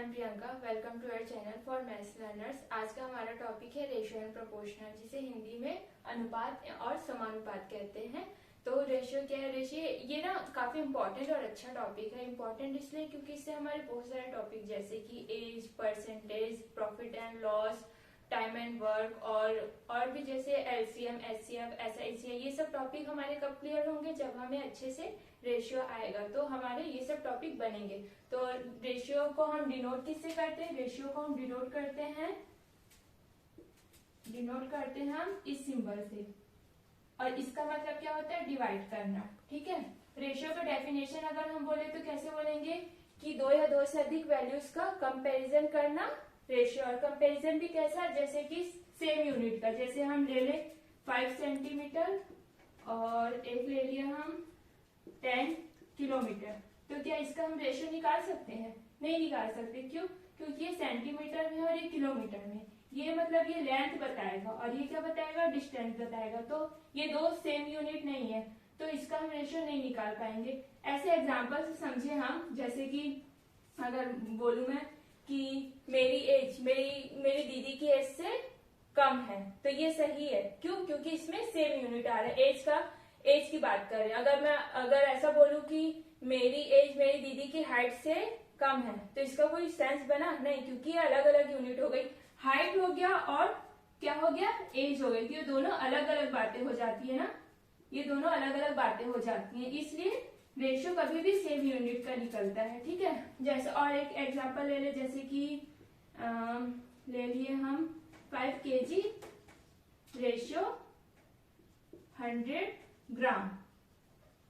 M Priyanka. Welcome to our channel for maths learners. आज का हमारा टॉपिक है रेशियो एंड प्रोपोर्शनल, जिसे हिंदी में अनुपात और समानुपात कहते हैं। तो रेशियो क्या है? रेशियो ये ना काफी इंपॉर्टेंट और अच्छा टॉपिक है। इंपॉर्टेंट इसलिए क्योंकि इससे हमारे बहुत सारे टॉपिक जैसे कि age, percentage, profit and loss, time and work और भी जैसे एलसीएम, एचसीएफ, एसआईसीआई, ये सब टॉपिक हमारे कब क्लियर होंगे? जब हमें अच्छे से रेशियो आएगा तो हमारे ये सब टॉपिक बनेंगे। तो रेशियो को हम डिनोट किससे करते हैं? रेशियो को हम डिनोट करते हैं हम इस सिंबल से, और इसका मतलब क्या होता है? डिवाइड करना। ठीक है। रेशियो का डेफिनेशन अगर हम बोले तो कैसे बोलेंगे कि दो या दो से अधिक वैल्यूज का कंपैरिजन करना रेशियो। और कंपैरिजन भी कैसा? जैसे कि सेम यूनिट का, जैसे हम ले ले 5 सेंटीमीटर और एक ले लिया हम 10 किलोमीटर, तो क्या इसका हम रेशियो निकाल सकते हैं? नहीं निकाल सकते। क्यों? क्योंकि ये सेंटीमीटर में और ये किलोमीटर में, ये मतलब ये लेंथ बताएगा और ये क्या बताएगा? डिस्टेंस बताएगा। तो ये दो सेम यूनिट नहीं है, तो इसका हम रेशियो नहीं निकाल पाएंगे। ऐसे एग्जांपल से समझे हम, जैसे कि अगर बोलूं मैं कि मेरी एज मेरी दीदी की एज से कम है, तो ये सही है। क्यों? क्योंकि इसमें सेम यूनिट आ रहा है। एज की बात कर रहे हैं। अगर ऐसा बोलूं कि मेरी एज मेरी दीदी की हाइट से कम है, तो इसका कोई सेंस बना? नहीं, क्योंकि ये अलग अलग यूनिट हो गई। हाइट हो गया और क्या हो गया? एज हो गई। ये दोनों अलग अलग बातें हो जाती है ना, ये दोनों अलग अलग बातें हो जाती हैं। इसलिए रेशियो कभी भी सेम यूनिट का निकलता है। ठीक है। जैसे और एक एग्जांपल ले ले, जैसे कि ले लिए हम 5 kg रेशियो 100 ग्राम,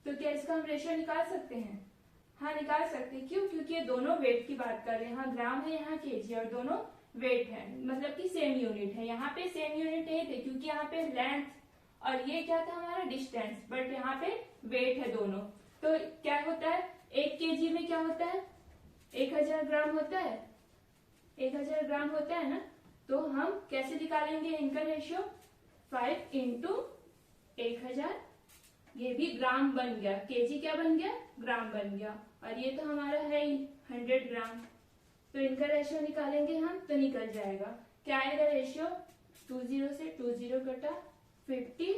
तो क्या इसका हम रेशियो निकाल सकते हैं? हाँ, निकाल सकते हैं। क्यों? क्योंकि ये दोनों वेट की बात कर रहे हैं। यहाँ ग्राम है, यहाँ केजी, और दोनों वेट है, मतलब कि सेम यूनिट है। यहाँ पे सेम यूनिट नहीं थे क्योंकि यहाँ पे लेंथ और ये क्या था? हमारा डिस्टेंस, बट यहाँ पे वेट है दोनों। तो क्या होता है? 1 केजी में क्या होता है? 1000 ग्राम होता है। 1000 ग्राम होता है ना। तो हम कैसे निकालेंगे इनका रेशियो? 5 इंटू 1000, ये भी ग्राम बन गया। केजी क्या बन गया? ग्राम बन गया। और ये तो हमारा है ही 100 ग्राम, तो इनका रेशियो निकालेंगे हम तो निकल जाएगा। क्या आएगा रेशियो? 20 से 20 कटा 50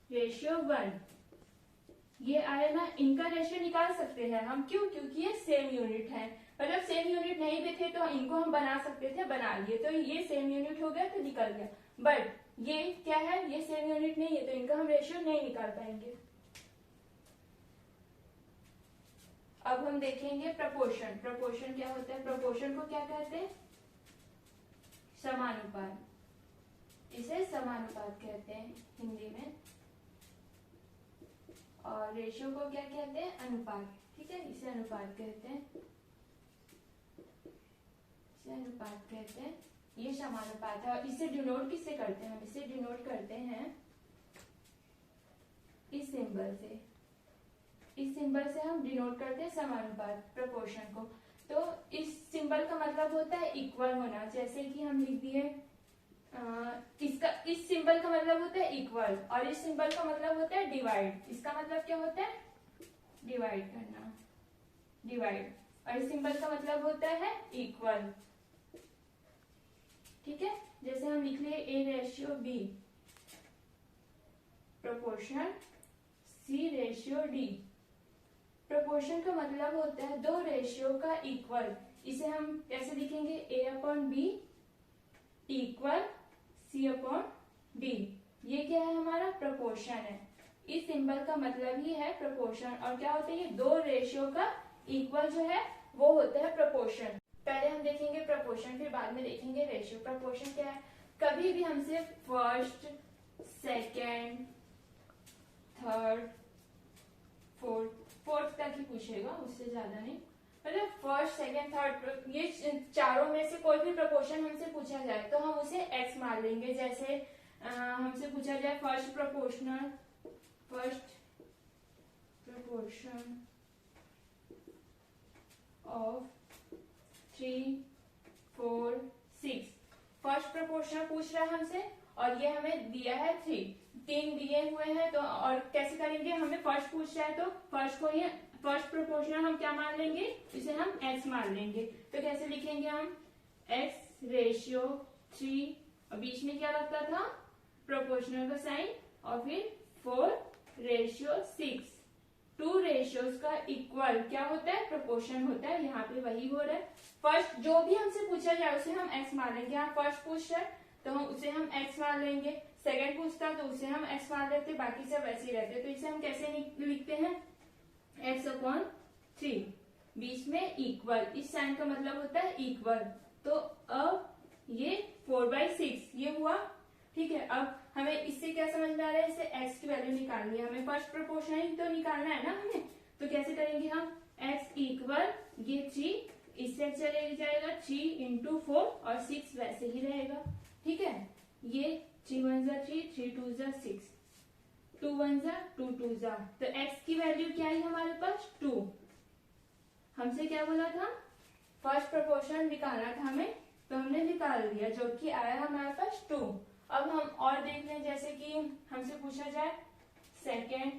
रेशियो 1, ये आया ना। इनका रेशियो निकाल सकते हैं हम। क्यों? क्योंकि ये सेम यूनिट है। मतलब सेम यूनिट नहीं भी थे तो इनको हम बना सकते थे, बना लिए, तो ये सेम यूनिट हो गया तो निकल गया। बट ये क्या है? ये सेम यूनिट नहीं है, तो इनका हम रेशियो नहीं निकाल पाएंगे। अब हम देखेंगे प्रपोर्शन। प्रपोर्शन क्या होता है? प्रपोर्शन को क्या कहते हैं? समानुपात। इसे समानुपात कहते हैं हिंदी में। और रेशियो को क्या कहते हैं? अनुपात। ठीक है, इसे अनुपात कहते हैं, इसे अनुपात कहते हैं। ये समानुपात है। और इसे डिनोट किससे करते हैं? हम इसे डिनोट करते हैं इस सिंबल से। इस सिंबल से हम डिनोट करते हैं समानुपात, प्रोपोर्शन को। तो इस सिंबल का मतलब होता है इक्वल होना। जैसे कि हम लिख दिए, इस सिंबल का मतलब होता है इक्वल, और इस सिंबल का मतलब होता है डिवाइड। इसका मतलब क्या होता है? डिवाइड करना, डिवाइड। और इस सिंबल का मतलब होता है इक्वल। ठीक है। जैसे हम लिख लिए A ratio B proportion C ratio D। Proportion का मतलब होता है दो रेशियो का इक्वल। इसे हम कैसे लिखेंगे? A upon B equal C upon D। ये क्या है? हमारा प्रोपोर्शन है। इस सिंबल का मतलब ही है प्रोपोर्शन। और क्या होता है? ये दो रेशियो का इक्वल जो है वो होता है प्रोपोर्शन। पहले हम देखेंगे प्रोपोर्शन, फिर बाद में देखेंगे रेशियो। प्रोपोर्शन क्या है? कभी भी हमसे फर्स्ट, सेकेंड, थर्ड, फोर्थ तक ही पूछेगा, उससे ज्यादा नहीं। मतलब फर्स्ट, सेकेंड, थर्ड, ये चारों में से कोई भी प्रोपोर्शन हमसे पूछा जाए तो हम उसे एक्स मान लेंगे। जैसे हमसे पूछा जाए first proportion of 3, 4, 6। First proportion पूछ रहा है हमसे और ये हमें दिया है 3 दिए हुए हैं। तो और कैसे करेंगे? हमें फर्स्ट पूछ रहा है तो फर्स्ट प्रोपोर्शनल हम क्या मान लेंगे, इसे हम x मान लेंगे। तो कैसे लिखेंगे हम, x रेशियो 3 और बीच में क्या लगता था, प्रोपोर्शनल का साइन, और फिर 4 रेशियो 6। 2 रेशियोज का इक्वल क्या होता है, प्रोपोर्शन होता है। यहाँ पे वही हो रहा है। फर्स्ट जो भी हमसे पूछा जाए उसे हम x मान लेंगे। यहाँ फर्स्ट पूछ रहा है तो हम उसे हम x मान लेंगे, सेकंड पूछता तो उसे हम x मान लेते, बाकी सब ऐसे ही रहते। तो इसे हम कैसे लिखते हैं, x/3, बीच में इक्वल, इस साइन का मतलब होता है इक्वल। तो अब ये 4/6 ये हुआ, ठीक है। अब हमें इससे क्या समझ में आ रहा है, इसे x की वैल्यू निकालनी है हमें, फर्स्ट प्रोपोर्शन ही तो निकालना है ना हमें। तो कैसे करेंगे हम, x इक्वल ये 3 इससे चले जाएगा 3 into 4 और 6 वैसे ही रहेगा, ठीक है। ये 3 1 3, 3 2 6, 2 1 2 2 तो x की वैल्यू क्या है हमारे पास 2। हमसे क्या बोला था, फर्स्ट प्रोपोर्शन निकालना था हमें, तो हमने निकाल दिया, जो कि आया हमारे पास 2। अब हम और देख लें, जैसे कि हमसे पूछा जाए सेकेंड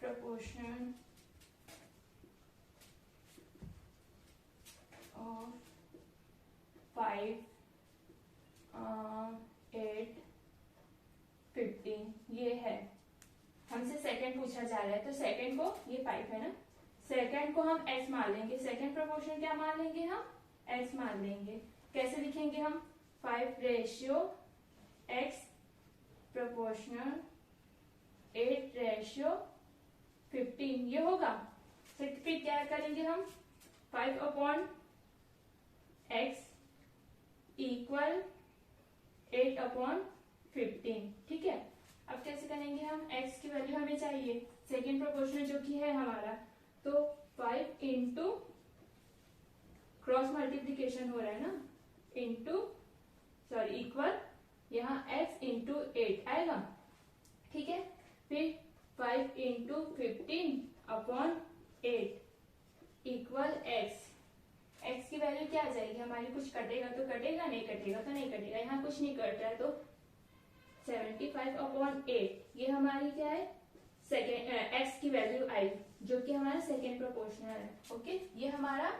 प्रोपोर्शन ऑफ 5, 8, 15 ये है, हमसे सेकेंड पूछा जा रहा है। तो सेकेंड को, ये 5 है ना, सेकेंड को हम x मान लेंगे, सेकेंड प्रोपोर्शन क्या मान लेंगे हम, x मान लेंगे। कैसे लिखेंगे हम, 5 रेशियो x प्रोपोर्शनल 8 रेशियो 15 ये होगा। फिर क्या करेंगे हम, 5/x इक्वल 8/15, ठीक है। अब कैसे करेंगे हम, x की वैल्यू हमें चाहिए, सेकेंड प्रोपोर्शनल जो कि है हमारा, तो 5 इंटू क्रॉस मल्टीप्लीकेशन हो रहा है ना, इंटू सॉरी इक्वल, यहाँ x इंटू 8 आएगा, ठीक है। फिर 5 इंटू 15/8 इक्वल x की वैल्यू क्या आ जाएगी हमारी, कुछ कटेगा तो कटेगा, नहीं कटेगा तो नहीं कटेगा, यहाँ कुछ नहीं कट रहा है, तो 75/8 ये हमारी क्या है, सेकेंड x की वैल्यू आई, जो कि हमारा सेकेंड प्रोपोर्शनल है। ओके, ये हमारा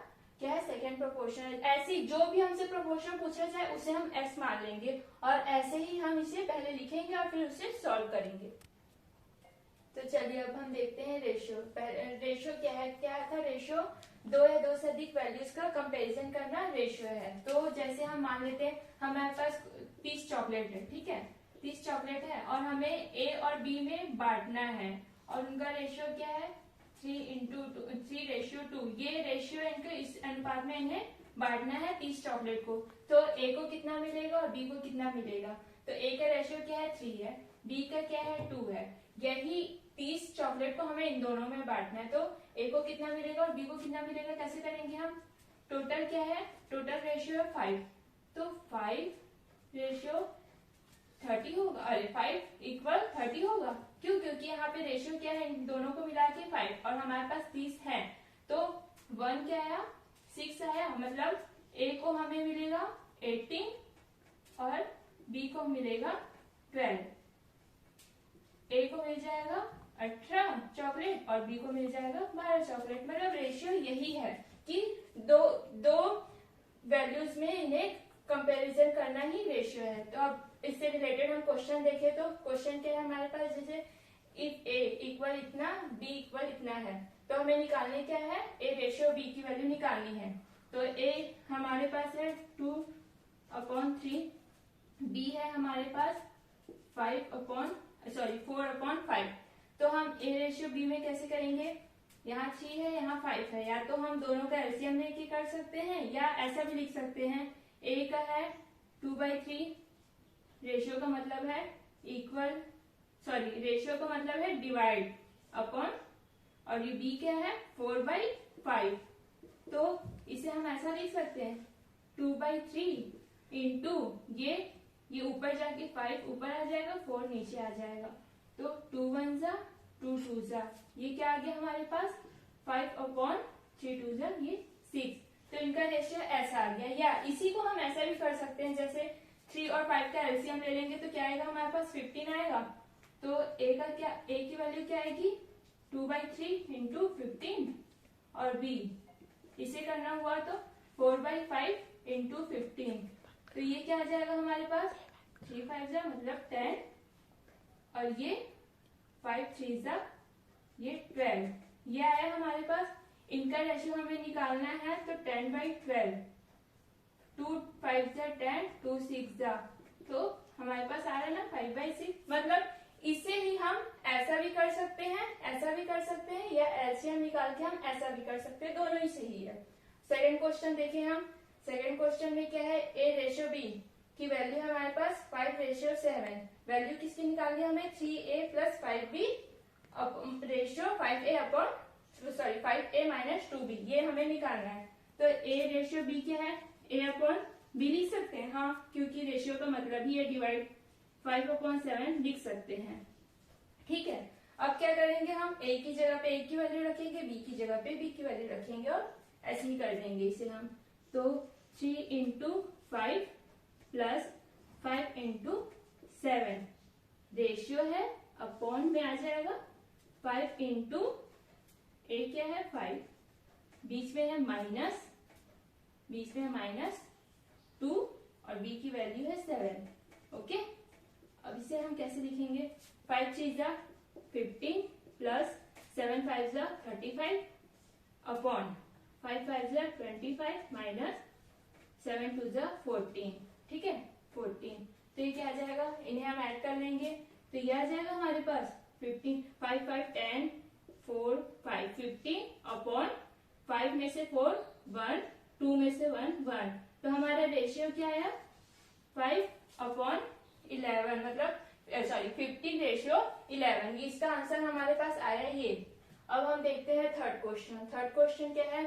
क्या है, सेकेंड प्रोपोर्शनल। ऐसी जो भी हमसे प्रोपोर्शन पूछा जाए उसे हम x मान लेंगे, और ऐसे ही हम इसे पहले लिखेंगे और फिर उसे सॉल्व करेंगे। तो चलिए अब हम देखते हैं रेशियो। रेशियो क्या है, क्या था रेशियो, 2 या 2 से अधिक वैल्यूज का कंपैरिजन करना रेशियो है। तो जैसे हम मान लेते हैं हमारे पास 30 चॉकलेट है, ठीक है, 30 चॉकलेट है और हमें a और b में बांटना है, और उनका रेशियो क्या है, 3 रेशियो 2। ये रेशियो इनके इस अनुपात में इन्हें बांटना है 30 चॉकलेट को। तो a को कितना मिलेगा और b को कितना मिलेगा, तो a का रेशियो क्या है 3 है, b का क्या है 2 है। यही 30 चॉकलेट को हमें इन दोनों में बांटना है, तो a को कितना मिलेगा और b को कितना मिलेगा, कैसे करेंगे हम, टोटल क्या है, टोटल रेशियो है 5, तो 5 रेशियो 30 होगा, अरे 5 इक्वल 30 होगा। क्यों, क्योंकि यहाँ पे रेशियो क्या है, इन दोनों को मिला के 5 और हमारे पास 30 है, तो 1 क्या आया 6 आया, मतलब a को हमें मिलेगा 18 और b को मिलेगा 12। a को मिल जाएगा 18 चॉकलेट और b को मिल जाएगा 12 चॉकलेट। मतलब रेशियो यही है कि दो वैल्यूज में इन्हें कंपैरिजन करना ही रेशियो है। तो अब इससे रिलेटेड हम क्वेश्चन देखें, तो क्वेश्चन क्या है हमारे पास, जैसे इफ a इक्वल इतना, b इक्वल इतना है, तो हमें निकालने क्या है, a रेशियो b की वैल्यू निकालनी है। तो a हमारे पास है 2/3, b है हमारे पास 4/5। तो हम a रेशियो b में कैसे करेंगे, यहाँ 3 है यहाँ 5 है, या तो हम दोनों का एलसीएम लेके कर सकते हैं, या ऐसा भी लिख सकते हैं, a का है 2/3, रेशियो का मतलब है इक्वल, सॉरी रेशियो का मतलब है डिवाइड अपॉन, और ये b क्या है 4/5। तो इसे हम ऐसा लिख सकते हैं 2/3 इंटू ये ऊपर जाके 5 ऊपर आ जाएगा, 4 नीचे आ जाएगा, तो 2 1 2 2 ये क्या आ गया हमारे पास 5/3 2 ये 6। तो इनका रेशियो ऐसा आ गया, या इसी को हम ऐसा भी कर सकते हैं, जैसे 3 और 5 का एलसीएम ले लेंगे तो क्या आएगा हमारे पास 15 आएगा। तो a की वैल्यू क्या आएगी 2/3 इंटू 15 और बी इसे करना हुआ तो 4/5 इंटू 15। तो ये क्या आ जाएगा हमारे पास 3 5 जा मतलब 10 और ये 5 3 जा ये 12। ये आया हमारे पास। इनका रेशियो हमें निकालना है तो 10/12 2 5 जा 10 2 6 जा तो हमारे पास आ रहा है ना 5/6। मतलब इससे ही हम ऐसा भी कर सकते हैं ऐसा भी कर सकते हैं या एलसीएम निकाल के हम ऐसा भी कर सकते हैं, दोनों ही सही है। सेकंड क्वेश्चन देखें हम। सेकंड क्वेश्चन में क्या है a/b की वैल्यू हमारे पास 5/7। वैल्यू किसकी निकालनी है हमें 3a + 5b ratio 5a minus 2b ये हमें निकालना है। तो a/b क्या है a/b लिख सकते हैं हाँ, क्योंकि रेशियो का मतलब ही है डिवाइड 5/7 लिख सकते हैं। ठीक है, अब क्या करेंगे हम a की जगह पे a की वैल्यू रखेंगे, b की जगह पे b की वैल्यू रखेंगे और ऐसे ही कर देंगे इसे हम। तो 3 इंटू 5 प्लस 5 इंटू 7 रेशियो है अपॉन में आ जाएगा 5 इंटू a क्या है 5 बीच में है माइनस 2 और b की वैल्यू है 7। ओके, अब इसे हम कैसे लिखेंगे 5 3 जा 15 प्लस 7 5 जा 35 अपॉन 5 5 जा 25 माइनस 7 2 जा 14। ठीक है 14। तो ये क्या आ जाएगा, इन्हें हम ऐड कर लेंगे तो ये आ जाएगा हमारे पास 15 5 5 10 4 5 15 अपॉन 5 में से 4 1 2 में से 1 1। तो हमारा रेशियो क्या आया 5/11 मतलब 15/11। इसका आंसर हमारे पास आया ये। अब हम देखते हैं थर्ड क्वेश्चन। थर्ड क्वेश्चन क्या है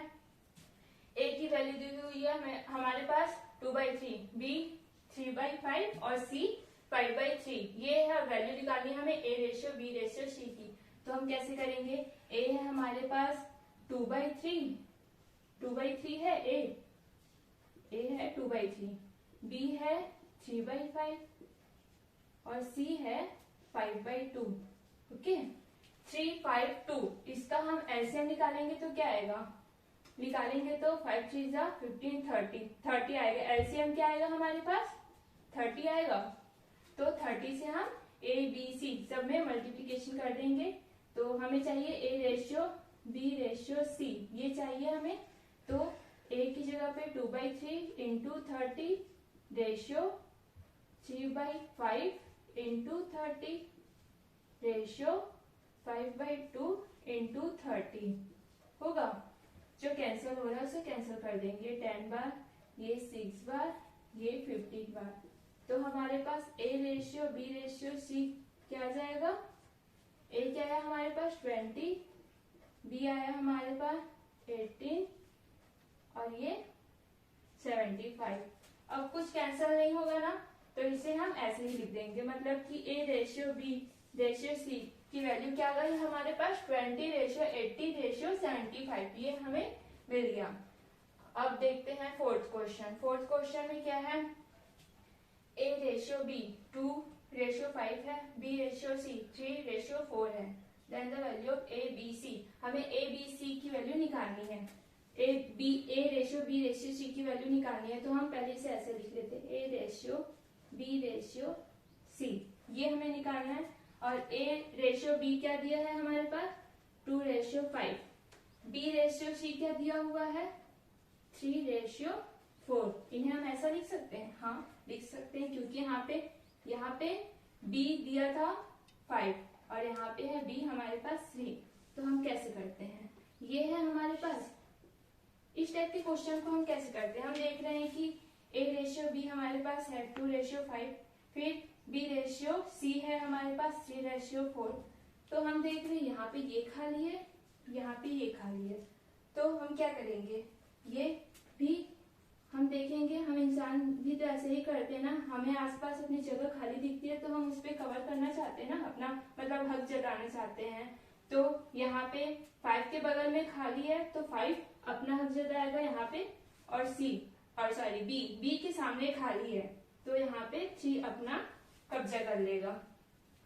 a की वैल्यू दी हुई है हमारे पास 2/3 b 3/5 और c 5/3। ये है वैल्यू निकालनी हमें a/b/c की। तो हम कैसे करेंगे a है हमारे पास 2/3 है a है 2/3 b है 3/5 और c है 5/2। ओके 3 5 2 इसका हम एलसीएम निकालेंगे तो क्या आएगा, निकालेंगे तो 5 3 जा 15 30 आएगा। एलसीएम क्या आएगा हमारे पास 30 आएगा। तो 30 से हम a b c सब में मल्टीप्लीकेशन कर देंगे। तो हमें चाहिए a/b/c ये चाहिए हमें। तो a की जगह पे 2/3 into 30 ratio 3/5 into 30 ratio 5/2 into 30 होगा। जो कैंसिल हो रहा है उसे कैंसिल कर देंगे 10 बार, ये 6 बार, ये 15 बार। तो हमारे पास a/b/c क्या आ जाएगा, a क्या आया हमारे पास 20, b आया हमारे पास 18 और ये 75। अब कुछ कैंसिल नहीं होगा ना, तो इसे हम ऐसे ही लिख देंगे। मतलब कि a/b/c की वैल्यू क्या आ गई हमारे पास 20/80/75 ये हमें मिल गया। अब देखते हैं फोर्थ क्वेश्चन। फोर्थ क्वेश्चन में क्या है a/b 2/5 है, b/c 3/4 है। Then the value of a/b/c हमें a/b/c की वैल्यू निकालनी है। a/b/c की वैल्यू निकालनी है तो हम पहले इसे ऐसे लिख लेते हैं a/b/c ये हमें निकालना है। और a/b क्या दिया है हमारे पास 2/5, b/c क्या दिया हुआ है 3/4। इन्हें हम ऐसा लिख सकते हैं, हाँ लिख सकते हैं, क्योंकि यहाँ पे b दिया था 5 और यहाँ पे है b हमारे पास 3। तो हम कैसे करते हैं, ये है हमारे पास। इस टाइप के क्वेश्चन को हम कैसे करते हैं, हम देख रहे हैं कि a/b हमारे पास है 2/5, फिर b/c है हमारे पास 3/4। तो हम देख रहे हैं यहाँ पे ये खाली है, यहाँ पे ये खाली है। तो हम क्या करेंगे, ये भी हम देखेंगे। हम इंसान भी तो ऐसे ही करते हैं ना, हमें आसपास अपनी जगह खाली दिखती है तो हम उस पर कवर करना चाहते हैं ना, अपना मतलब हक जताना चाहते हैं। तो यहाँ पे 5 के बगल में खाली है तो 5 अपना हक जताएगा यहाँ पे, और b के सामने खाली है तो यहाँ पे 3 अपना कब्जा कर लेगा।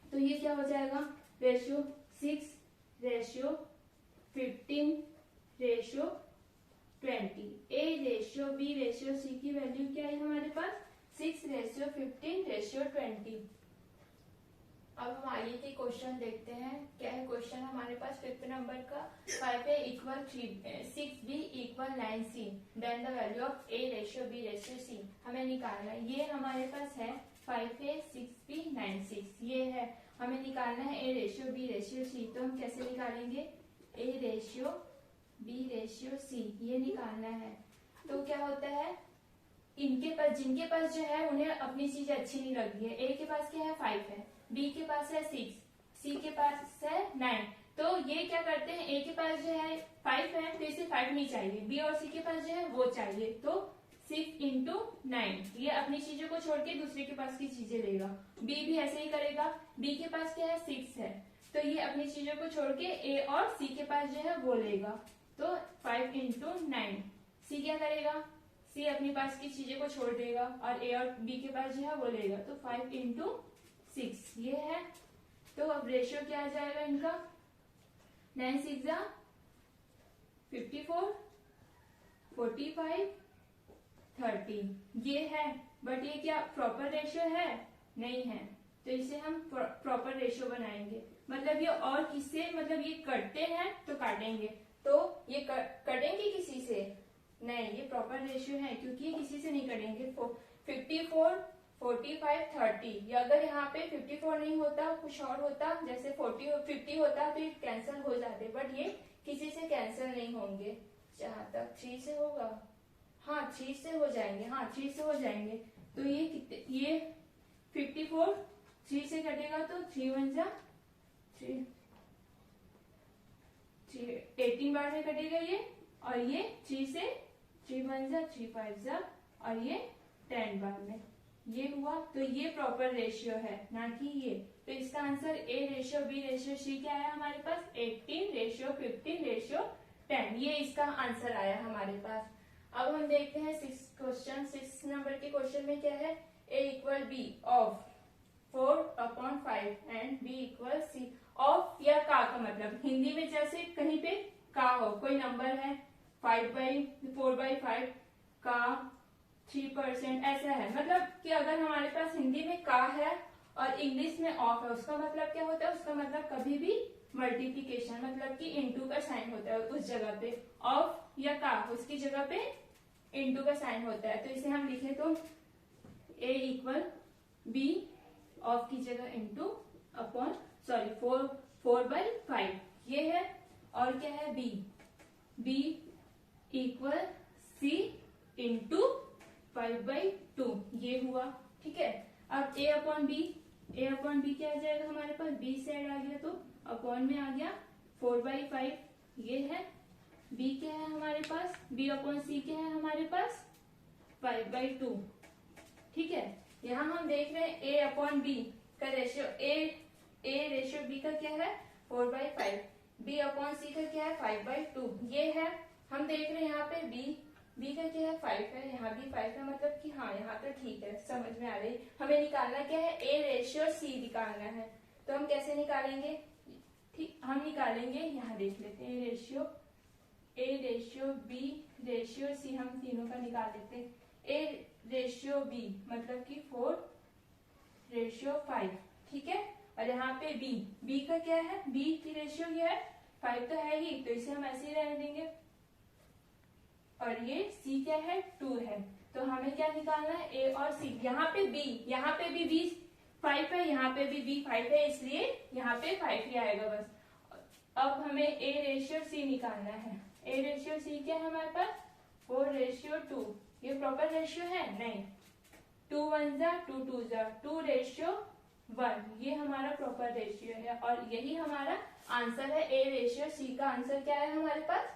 तो ये क्या हो जाएगा ratio 6 ratio 15 ratio 20। A ratio B ratio C की वैल्यू क्या है हमारे पास 6 रेशियो 15 रेशियो 20। अब हम आगे के क्वेश्चन देखते हैं। क्या है क्वेश्चन हमारे पास 5th नंबर का 5a equal 6b equal 9c then the value of a ratio b ratio c हमें निकालना है। ये हमारे पास है 5a 6b 9c, ये है हमें निकालना है a ratio b ratio c। तो हम कैसे निकालेंगे a ratio b ratio c, ये निकालना है। तो क्या होता है इनके पास जिनके पास जो है उन्हें अपनी चीज अच्छी नहीं लगती है। a के पास क्या है 5 है, b के पास है 6, c के पास है 9। तो ये क्या करते हैं a के पास जो है 5 है तो इसे 5 नहीं चाहिए, b और c के पास जो है वो चाहिए। तो 6 इंटू 9 ये अपनी चीजों को छोड़ के दूसरे के पास की चीजें लेगा। b भी ऐसे ही करेगा, b के पास क्या है 6 है तो ये अपनी चीजों को छोड़ के a और c के पास जो है वो लेगा। तो 5 इंटू 9 c क्या करेगा c अपनी पास की चीजें को छोड़ देगा और a और b के पास जो है वो लेगा। तो 5 इंटू 6 ये है। तो अब रेशियो क्या आ जाएगा इनका 9 6 54 45 30 ये है। बट ये क्या प्रॉपर रेशियो है नहीं है, तो इसे हम प्रॉपर रेशियो बनाएंगे। मतलब ये और किससे मतलब ये कटते हैं तो काटेंगे, तो ये कटेंगे किसी से नहीं, ये प्रॉपर रेशियो है क्योंकि ये किसी से नहीं कटेंगे। 54 45 30 ये अगर यहाँ पे 54 नहीं होता कुछ और होता जैसे 50 होता तो ये कैंसिल हो जाते, बट ये किसी से कैंसिल नहीं होंगे। जहां तक 3 से होगा, हाँ 3 से हो जाएंगे, हाँ 3 से हो जाएंगे। तो ये कितने ये 54 3 से कटेगा तो 3 1 जा 3 18 बार में कटेगा ये, और ये 3 से 3 1 जा 3 5 जा और ये 10 बार में ये हुआ। तो ये प्रॉपर रेशियो है ना कि ये। तो इसका answer A ratio B ratio C क्या है हमारे पास 18 रेशियो 15 रेशियो 10, ये इसका आंसर आया हमारे पास। अब हम देखते हैं 6 नंबर के क्वेश्चन में क्या है a equal B of 4/5 and b equal C. Of या का मतलब हिंदी में जैसे कहीं पे का हो, कोई नंबर है 4/5 का 3% ऐसा है, मतलब कि अगर हमारे पास हिंदी में का है और इंग्लिश में ऑफ है उसका मतलब क्या होता है, उसका मतलब कभी भी मल्टीप्लीकेशन मतलब कि इंटू का साइन होता है उस जगह पे। ऑफ या का उसकी जगह पे इंटू का साइन होता है। तो इसे हम लिखे तो a इक्वल बी ऑफ की जगह इंटू अपॉन 4/5 ये है। और क्या है b इक्वल c इंटू 5/2 ये हुआ। ठीक है, अब a अपॉन बी क्या आ जाएगा हमारे पास, b साइड आ गया तो अपॉन में आ गया 4/5 ये है। b क्या है हमारे पास, b अपॉन c क्या है हमारे पास 5/2। ठीक है, यहाँ हम देख रहे हैं a अपॉन b का रेशियो, a रेशियो b का क्या है 4/5, b अपॉन c का क्या है 5/2 ये है। हम देख रहे हैं यहाँ पे b का क्या है 5 है, यहाँ भी 5 है, मतलब कि हाँ यहाँ तो ठीक है, समझ में आ रही। हमें निकालना क्या है a रेशियो c निकालना है। तो हम कैसे निकालेंगे, ठीक हम निकालेंगे, यहाँ देख लेते हैं a ratio b ratio c हम तीनों का निकाल लेते हैं। a रेशियो b मतलब कि 4/5 ठीक है, और यहाँ पे b का क्या है, b की रेशियो क्या है 5 तो है ही, तो इसे हम ऐसे ही रहने देंगे। और ये c क्या है 2 है, तो हमें क्या निकालना है a और c। यहाँ पे b 5 है, यहाँ पे भी b 5 है, इसलिए यहाँ पे 5 ही आएगा बस। अब हमें a रेशियो c निकालना है। a रेशियो c क्या है हमारे पास 4/2, ये प्रॉपर रेशियो है नहीं, 2 1 जा 2 2 जा 2/1 ये हमारा प्रॉपर रेशियो है। और यही हमारा आंसर है, a रेशियो c का आंसर क्या है हमारे पास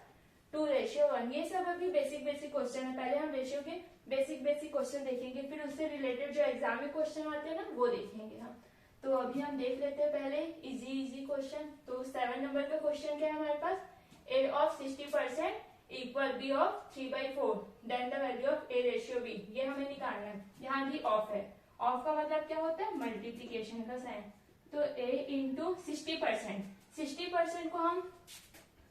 2/1। ये सब अभी बेसिक क्वेश्चन है, पहले हम रेशियो के बेसिक क्वेश्चन देखेंगे, फिर उससे रिलेटेड जो एग्जाम में क्वेश्चन आते हैं ना वो देखेंगे हम। तो अभी हम देख लेते हैं पहले इजी क्वेश्चन। तो 7 नंबर का क्वेश्चन क्या है हमारे पास, a of 60% equal b of 3/4 then the value of a ratio b, ये हमें निकालना है। यहाँ भी ऑफ है, ऑफ का मतलब क्या होता है मल्टीप्लीकेशन का साइन। तो a इंटू 60% 60% को हम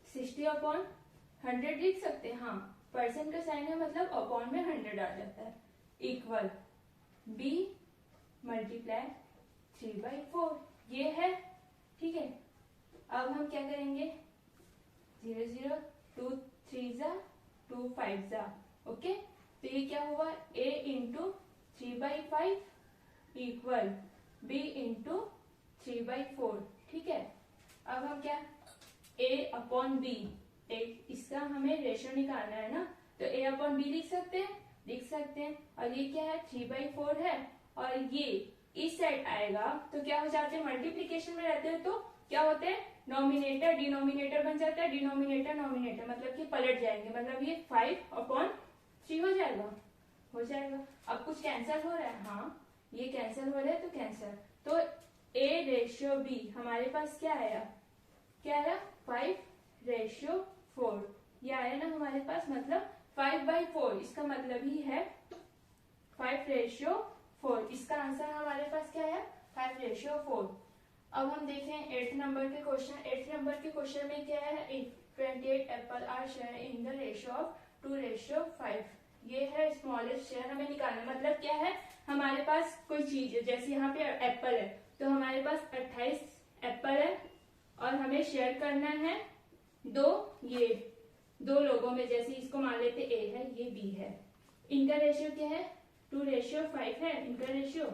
60/100 लिख सकते हैं। हाँ, परसेंट का साइन है मतलब अपॉन में 100 आ जाता है। इक्वल b मल्टीप्लाई 3/4 ये है। ठीक है, अब हम क्या करेंगे, 0 0 2 3 जा 2 5 जा। ओके, तो ये क्या हुआ, a into 3/5 equal b into 3/4। ठीक है, अब हम क्या, a/b, इसका हमें रेशो निकालना है ना, तो a/b लिख सकते हैं। और ये क्या है, 3/4 है, और ये इस साइड आएगा तो क्या हो जाते हैं, मल्टीप्लीकेशन में रहते हैं तो क्या होते हैं, नॉमिनेटर डिनोमिनेटर बन जाता है, डिनोमिनेटर नॉमिनेटर, मतलब कि पलट जाएंगे, मतलब ये 5/3 हो जाएगा। अब कुछ कैंसिल हो रहा है, हाँ ये कैंसिल हो रहा है तो कैंसिल, तो a/b हमारे पास क्या आया, 5/4 ये आया ना हमारे पास, मतलब 5/4, इसका मतलब ही है 5/4। इसका आंसर हमारे पास क्या है, 5/4। अब हम देखें 8 नंबर के क्वेश्चन। 8 नंबर के क्वेश्चन में क्या है, 28 apple are share in the ratio of 2/5। ये है स्मॉलेस्ट शेयर हमें निकालना, मतलब क्या है, हमारे पास कोई चीज है, जैसे यहाँ पे एप्पल है, तो हमारे पास 28 एप्पल है और हमें शेयर करना है दो लोगों में, जैसे इसको मान लेते ए है, ये बी है, इनका रेशियो क्या है, 2/5 है इनका रेशियो।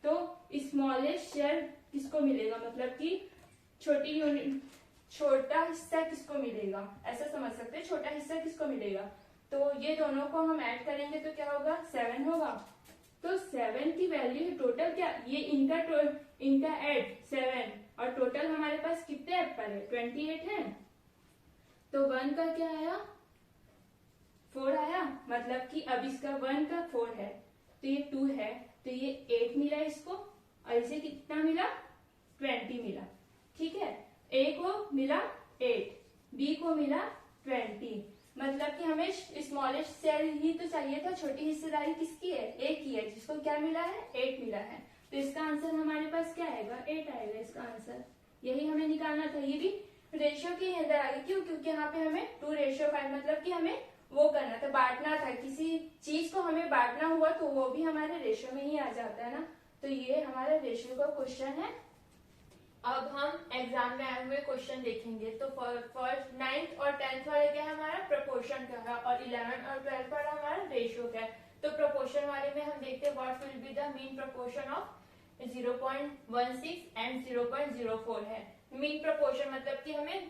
तो स्मॉलेस्ट शेयर किसको मिलेगा, मतलब कि छोटा हिस्सा किसको मिलेगा, ऐसा समझ सकते हैं, छोटा हिस्सा किसको मिलेगा। तो ये दोनों को हम ऐड करेंगे तो क्या होगा, 7 होगा। तो 7 की वैल्यू टोटल क्या, ये इनका ऐड 7 और टोटल हमारे पास कितने एप्पल है, 28 है। तो 1 का क्या आया, 4 आया, मतलब कि अब इसका 1 का 4 है तो ये 2 है, तो ये 8 मिला इसको, और इसे कितना मिला, 20 मिला। ठीक है, a को मिला 8, b को मिला 20, मतलब कि हमें स्मॉलेस्ट शेयर ही तो चाहिए था, छोटी हिस्सेदारी किसकी है, a की है, जिसको क्या मिला है, 8 मिला है। तो इसका आंसर हमारे पास क्या आएगा, 8 आएगा इसका आंसर, यही हमें निकालना था। ये भी रेशियो के अंदर आ गया, क्यों, क्योंकि यहाँ पे हमें 2/5, मतलब कि हमें वो करना था, बांटना था, किसी चीज को हमें बांटना हुआ तो वो भी हमारे रेशियो में ही आ जाता है ना। तो ये हमारे रेशियो का क्वेश्चन है। अब हम एग्जाम में आए हुए क्वेश्चन देखेंगे। तो फर्स्ट 9th और 10th वाले क्या है, हमारा प्रपोर्शन का है, और 11 और 12 वाला हमारा रेशियो का है। तो प्रपोर्शन वाले में हम देखते हैं what will be the mean proportion of 0.16 and 0.04 है। मीन प्रपोर्शन मतलब कि हमें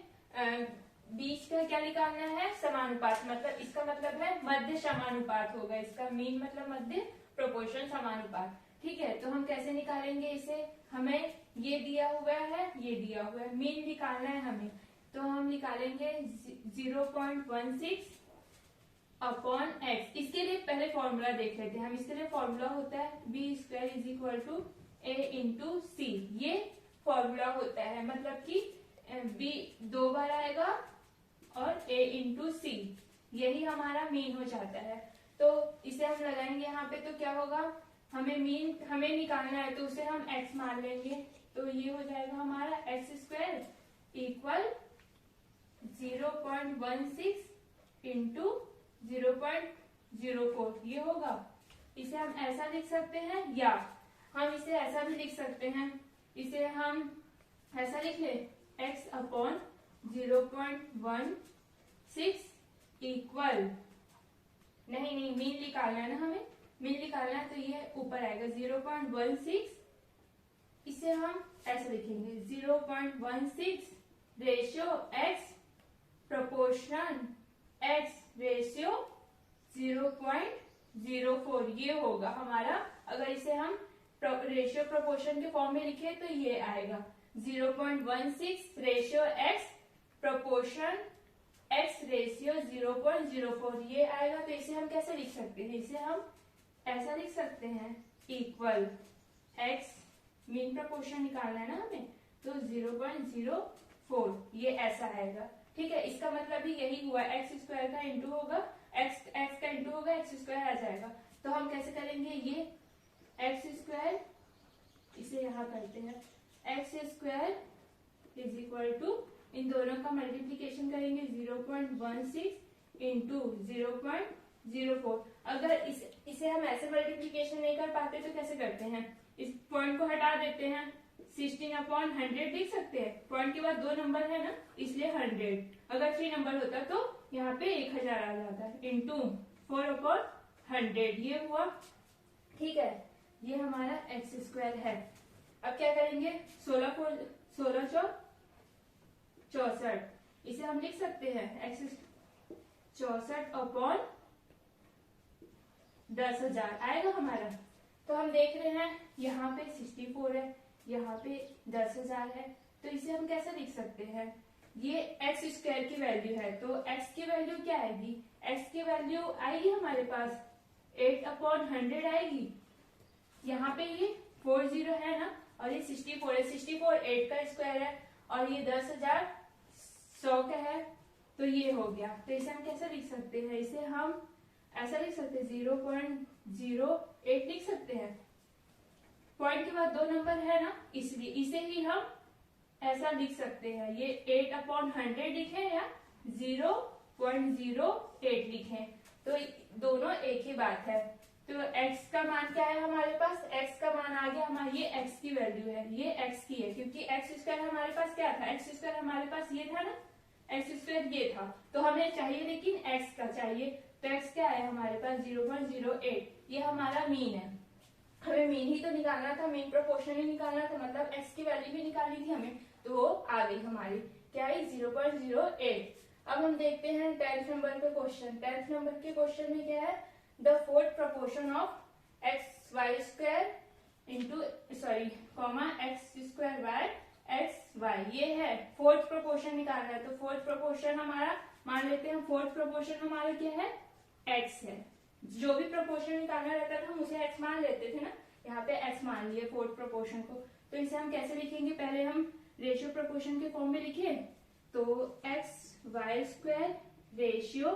बीच का क्या निकालना है, समानुपात, मतलब इसका मतलब है मध्य समानुपात होगा इसका, मीन मतलब मध्य, प्रोपोर्शन समानुपात। ठीक है, तो हम कैसे निकालेंगे इसे, हमें ये दिया हुआ है, ये दिया हुआ है, मीन निकालना है हमें, तो हम निकालेंगे 0.16 अपॉन x। इसके लिए पहले फॉर्मूला देख लेते हैं हम। इसके लिए फॉर्मूला होता है b² = a × c, ये फॉर्मूला होता है, मतलब कि b 2 बार आएगा और a × c, यही हमारा मीन हो जाता है। तो इसे हम लगाएंगे यहाँ पे, तो क्या होगा, हमें मीन हमें निकालना है तो उसे हम x मान लेंगे, तो ये हो जाएगा हमारा x² = 0.16 × 0.04, ये होगा। इसे हम ऐसा लिख सकते हैं, या हम इसे ऐसा भी लिख सकते हैं, इसे हम ऐसा लिख ले, x/0.16 इक्वल, नहीं मीन निकालना है ना हमें, मीन निकालना है, तो ये ऊपर आएगा 0.16, इसे हम ऐसे लिखेंगे 0.16 ratio x proportion x ratio 0.04, ये होगा हमारा। अगर इसे हम रेशियो प्रोपोर्शन के फॉर्म में लिखे तो ये आएगा 0.16 ratio x proportion x ratio 0.04, ये आएगा। तो इसे हम कैसे लिख सकते हैं, इसे हम ऐसा लिख सकते हैं, इक्वल x, मीन प्रोपोर्शन निकालना है ना हमें, तो 0.04, ये ऐसा आएगा। ठीक है, इसका मतलब भी यही हुआ, x² का इंटू होगा, x का इंटू होगा, x² आ जाएगा। तो हम कैसे करेंगे, ये x², इसे यहाँ करते हैं, x² इज इक्वल टू, इन दोनों का मल्टीप्लीकेशन करेंगे 0.16 इंटू 0.04। अगर इसे हम ऐसे मल्टीप्लीकेशन नहीं कर पाते तो कैसे करते हैं, इस पॉइंट को हटा देते हैं, 16/100 लिख सकते हैं। पॉइंट के बाद 2 नंबर है ना, इसलिए 100। अगर 3 नंबर होता तो यहाँ पे 1000 आ जाता है, इंटू 4/100 ये हुआ। ठीक है, ये हमारा एक्स स्क्वायर है। अब क्या करेंगे, 16 64, इसे हम लिख सकते हैं एक्स 64/10,000 आएगा हमारा। तो हम देख रहे हैं यहाँ पे 64 है, यहाँ पे 10,000 है, तो इसे हम कैसे लिख सकते हैं, ये एक्स स्क्वायर की वैल्यू है, तो एक्स की वैल्यू क्या आएगी, एक्स की वैल्यू आएगी हमारे पास 8/100 आएगी। यहाँ पे ये 40 है ना, और ये 64 है, 64 8 का स्क्वायर है, और ये 10,000 100 का है, तो ये हो गया। तो इसे हम कैसे लिख सकते हैं, इसे हम ऐसा लिख सकते हैं 0.08 लिख सकते हैं। पॉइंट के बाद 2 नंबर है ना, इसलिए इसे ही हम ऐसा लिख सकते हैं, ये 8/100 लिखे या 0.08 लिखे, तो दोनों एक ही बात है। तो x का मान क्या है हमारे पास, x का मान आ गया हमारा, ये x की वैल्यू है, ये x की है, क्योंकि x स्क्वायर हमारे पास क्या था, x स्क्वायर हमारे पास ये था ना, x स्क्वायर ये था, तो हमें चाहिए लेकिन x का चाहिए, तो x क्या है हमारे पास 0.08, ये हमारा मीन है। हमें मीन ही तो निकालना था, मीन प्रोपोर्शन ही निकालना था, मतलब x की वैल्यू भी निकालनी थी हमें, तो वो आ गई हमारी, क्या है 0.08। अब हम देखते हैं 10th नंबर के क्वेश्चन। 10th नंबर के क्वेश्चन में क्या है, the fourth proportion of X Y square into X square by X Y, ये है फोर्थ प्रोपोर्शन निकालना है। तो फोर्थ प्रोपोर्शन हमारा मान लेते हैं, फोर्थ प्रोपोर्शन हमारा क्या है, एक्स है। जो भी प्रोपोर्शन निकालना रहता था हम उसे एक्स मान लेते थे ना, यहाँ पे एक्स मान लिए फोर्थ प्रोपोर्शन को। तो इसे हम कैसे लिखेंगे, पहले हम रेशियो प्रोपोर्शन के फॉर्म में लिखे, तो X Y square ratio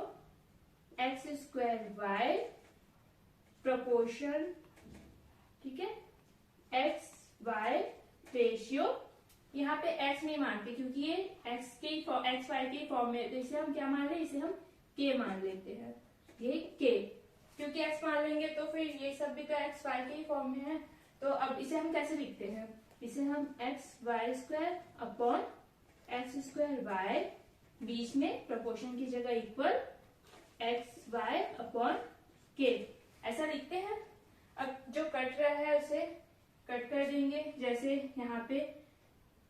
X square Y proportion, ठीक है, एक्स वाई रेशियो, यहाँ पे एक्स नहीं मानते क्योंकि ये एक्स वाई के फॉर्म में, तो इसे हम क्या मान ले, इसे हम के मान लेते हैं, ये के, क्योंकि एक्स मान लेंगे तो फिर ये सब भी तो एक्स वाई के ही फॉर्म में है। तो अब इसे हम कैसे लिखते हैं, इसे हम x Y square upon x square y, बीच में प्रोपोर्शन की जगह इक्वल एक्स वाई अपॉन के, ऐसा लिखते हैं। अब जो कट रहा है उसे कट कर देंगे, जैसे यहाँ पे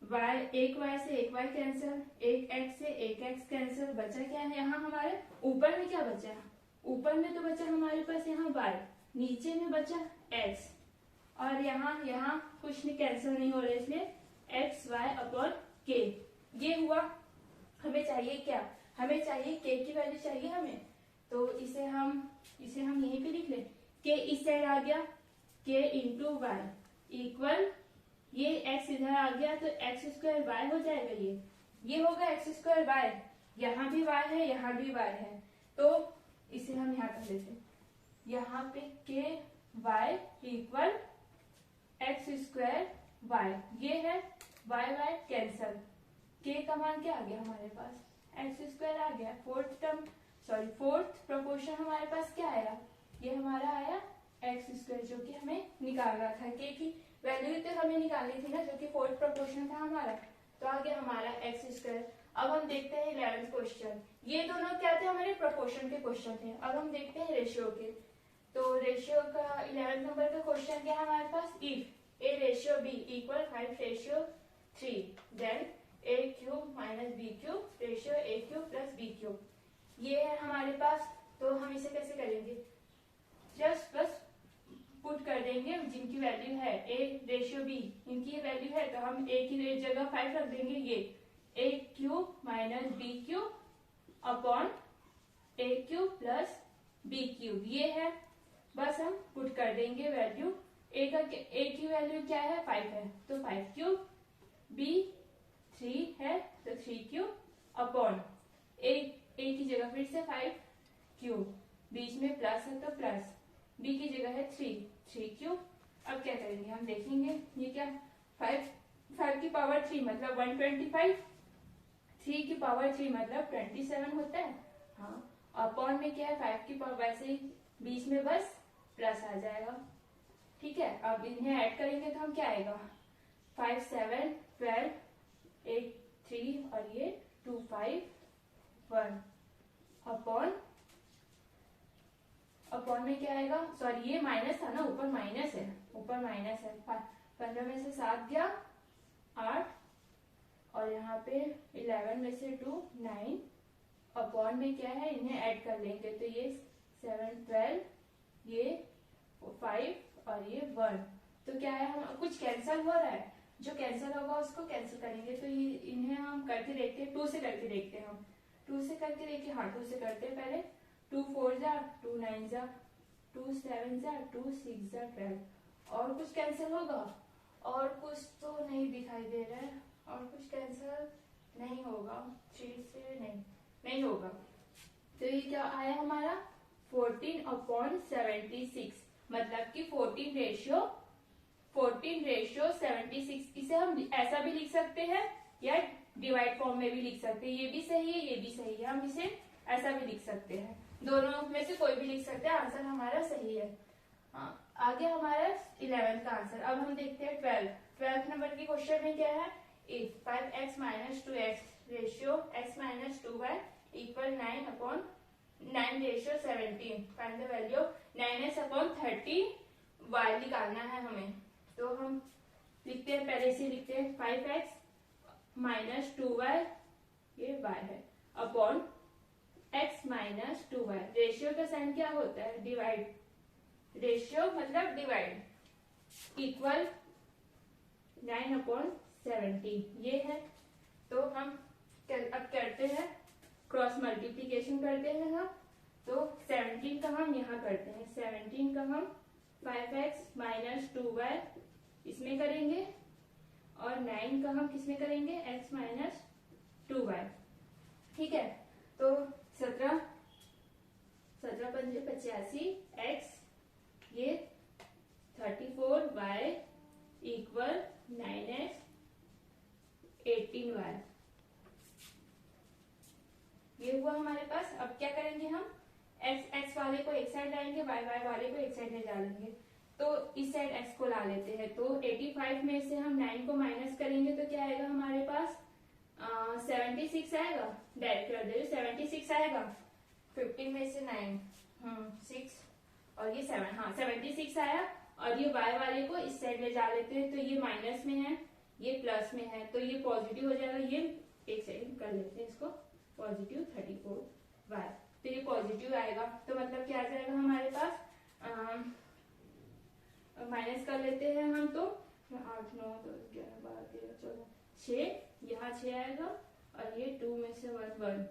y, एक y से एक y कैंसिल, एक x से एक x कैंसिल, बचा क्या है यहाँ हमारे ऊपर में, क्या बचा, ऊपर में तो बचा हमारे पास यहाँ y, नीचे में बचा x, और यहाँ कुछ नहीं कैंसिल नहीं हो रहा, इसलिए एक्स वाई अपॉन के, ये हुआ। हमें चाहिए क्या, हमें चाहिए k की वैल्यू चाहिए हमें, तो इसे हम यहीं पे लिख लें, k इस साइड आ गया, k इंटू वाई इक्वल, ये x इधर आ गया तो एक्स स्क्वायर वाई हो जाएगा, ये होगा एक्स स्क्वायर वाई, यहाँ भी y है यहाँ भी y है, तो इसे हम यहाँ कर लेते हैं, यहाँ पे के Y equal X square Y, ये है वाई वाई कैंसल, के का मान क्या आ गया हमारे पास, एक्स स्क्वायर आ गया। फोर्थ प्रोपोर्शन हमारे पास क्या आया, ये हमारा आया एक्स स्क्वायर, जो कि हमें निकालना था, के की वैल्यू तो हमें निकालनी थी ना, जो कि फोर्थ प्रोपोर्शन था हमारा, तो आ गया हमारा एक्स स्क्वायर। अब हम देखते हैं 11th क्वेश्चन, ये दोनों क्या थे हमारे प्रोपोर्शन के क्वेश्चन थे। अब हम देखते हैं रेशियो के, तो रेशियो का 11th नंबर का क्वेश्चन क्या है हमारे पास, if a ratio b equal 5:3 then a cube minus B cube ratio a cube plus b cube, ये है हमारे पास। तो हम इसे कैसे करेंगे, जस्ट बस पुट कर देंगे जिनकी वैल्यू है a रेशियो b, इनकी वैल्यू है तो हम a की जगह 5 रख देंगे, ये a cube minus B cube upon a cube plus b cube, ये है, बस हम पुट कर देंगे वैल्यू। a की वैल्यू क्या है 5 है, तो 5 क्यूब, b 3 है तो 3 क्यूब अपॉन a की जगह फिर से 5 क्यूब, बीच में प्लस है तो प्लस, b की जगह है 3 क्यूब। अब क्या करेंगे हम देखेंगे, ये क्या 5 5 की पावर 3 मतलब 125, 3 की पावर 3 मतलब 27 होता है। हाँ, अपॉन में क्या है 5 की पावर, वैसे ही बीच में बस प्लस आ जाएगा। ठीक है, अब इन्हें ऐड करेंगे तो हम क्या आएगा 5 7 12 8 3 और ये 2 5 1 अपॉन, अपॉन में क्या आएगा, सॉरी ये माइनस था ना, ऊपर माइनस है, ऊपर माइनस है। 15 में से 7 गया 8 और यहाँ पे 11 में से 2 9 अपॉन में क्या है, इन्हें ऐड कर लेंगे तो ये 7 12 ये 5 और ये 1। तो क्या है, हम कुछ कैंसिल हो रहा है, जो कैंसिल होगा उसको कैंसिल करेंगे। तो ये इन्हें हम करके देखते हैं, 2 से करके देखते हैं हम, 2 से करके देखिए। हाँ 2 से करते हैं पहले। 2 4 जा 2 9 जा 2 7 जा 2 6 जा 12। और कुछ कैंसिल होगा, और कुछ तो नहीं दिखाई दे रहा है, और कुछ कैंसिल नहीं होगा, 3 से नहीं होगा। तो ये क्या आया हमारा 14/76, मतलब कि 14/76। इसे हम ऐसा भी लिख सकते हैं या डिवाइड फॉर्म में भी लिख सकते हैं, ये भी सही है ये भी सही है, हम इसे ऐसा भी लिख सकते हैं, दोनों में से कोई भी लिख सकते हैं, आंसर हमारा सही है। हाँ, आगे हमारा 11th का आंसर। अब हम देखते हैं 12th नंबर के क्वेश्चन में क्या है, if 5x - 2x ratio x - 2y equal 9/17 find the value 9x/30 y निकालना है हमें। तो हम लिखते हैं, पहले से लिखते हैं 5x - 2y ये y है अपॉन x - 2y। रेशियो का साइन क्या होता है, डिवाइड, रेशियो मतलब डिवाइड, इक्वल 9/17 ये है। तो हम अब करते हैं क्रॉस मल्टीप्लीकेशन करते हैं हम। तो 17 का हम यहाँ करते हैं, 17 का हम 5x - 2y इसमें करेंगे और 9 का हम किसमें करेंगे, x - 2y। ठीक है, तो 17 पंजे 85 x ये 34y इक्वल 9x 18y ये हुआ हमारे पास। अब क्या करेंगे हम, x वाले को एक साइड लाएंगे, y वाले को एक साइड ले डालेंगे। तो इस साइड x को ला लेते हैं, तो 85 में से हम 9 को माइनस करेंगे तो क्या आएगा हमारे पास 76 आएगा, डायरेक्ट कर दे 76 आएगा। 15 में से 9 6 और ये 7, हाँ 76 आया। और ये y वाले को इस साइड ले जा लेते हैं, तो ये माइनस में है ये प्लस में है, तो ये पॉजिटिव हो जाएगा, ये एक साइड कर लेते हैं इसको, पॉजिटिव 34y। तो ये पॉजिटिव आएगा, तो मतलब क्या आ जाएगा हमारे पास, माइनस कर लेते हैं हम, तो 8 9 10 11 12 13 14 6 यहाँ 6 आएगा और ये 2 में से 1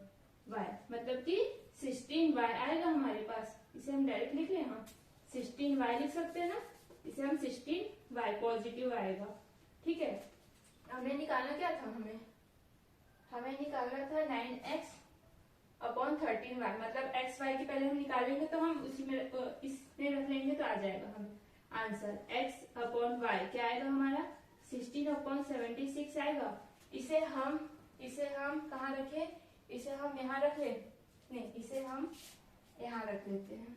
y, मतलब कि 16y आएगा हमारे पास। इसे हम डायरेक्ट लिख लें, हाँ 16y लिख सकते हैं ना, इसे हम 16y पॉजिटिव आएगा। ठीक है, हमें निकालना क्या था, हमें निकालना था 9x/13y, मतलब x y की पहले हम निकालेंगे तो हम उसी में इसमें रख लेंगे तो आ जाएगा हमें आंसर। x/y क्या आएगा हमारा 16/76 आएगा। इसे हम कहाँ रखें, इसे हम यहाँ रख ले, नहीं इसे हम यहाँ रख लेते हैं,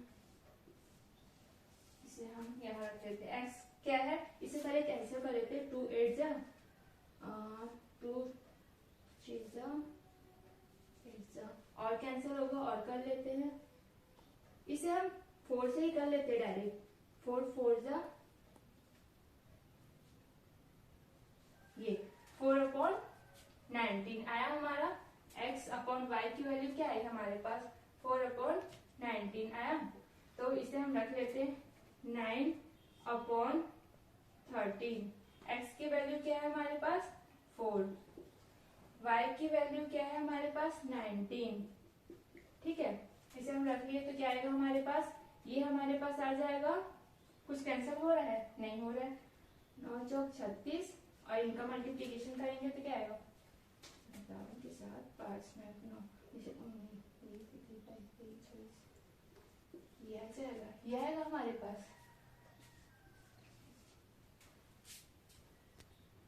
इसे हम यहाँ रख लेते हैं। x क्या है, इसे पहले कैंसिल कर लेते हैं, 2 8 जा 2 3 जा 8 जा, और कैंसिल होगा और कर लेते हैं। इसे हम 4 से ही कर लेते हैं डायरेक्ट, 4 4 जा ये 4/19 आया हमारा। x/y की वैल्यू क्या आई हमारे पास 4/19 आया। तो इसे हम रख लेते हैं 9/13। x की वैल्यू क्या है हमारे पास 4, y की वैल्यू क्या है हमारे पास 19। ठीक है, इसे हम रख लिए तो क्या आएगा हमारे पास, ये हमारे पास आ जाएगा, कुछ कैंसिल हो रहा है, नहीं हो रहा है, 9 चौक 36 और इनका मल्टीप्लीकेशन करेंगे तो क्या आएगा के साथ 5 में 9 ये आ जाएगा, ये आएगा हमारे पास।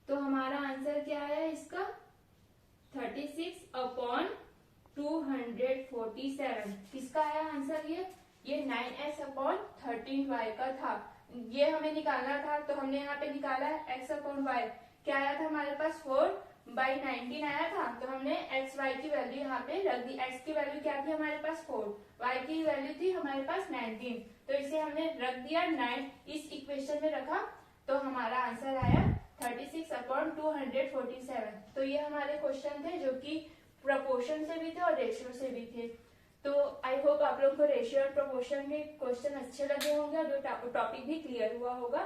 तो हमारा आंसर क्या है इसका 36/247। किसका आया आंसर ये 9x/13y का था। ये हमें निकालना था तो हमने यहाँ पे निकाला x/y। क्या आया था हमारे पास 4/19 आया था, तो हमने x y की वैल्यू यहाँ पे रख दी। x की वैल्यू क्या थी हमारे पास 4, y की वैल्यू थी हमारे पास 19, तो इसे हमने रख दिया 9 इस इक्वेशन में रखा, तो हमारा आंसर आया 36/247। तो ये हमारे क्वेश्चन थे जो कि प्रोपोर्शन से भी थे और रेशियो से भी थे। तो आई होप आप लोगों को रेशियो और प्रोपोर्शन के क्वेश्चन अच्छे लगे होंगे और टॉपिक भी क्लियर हुआ होगा।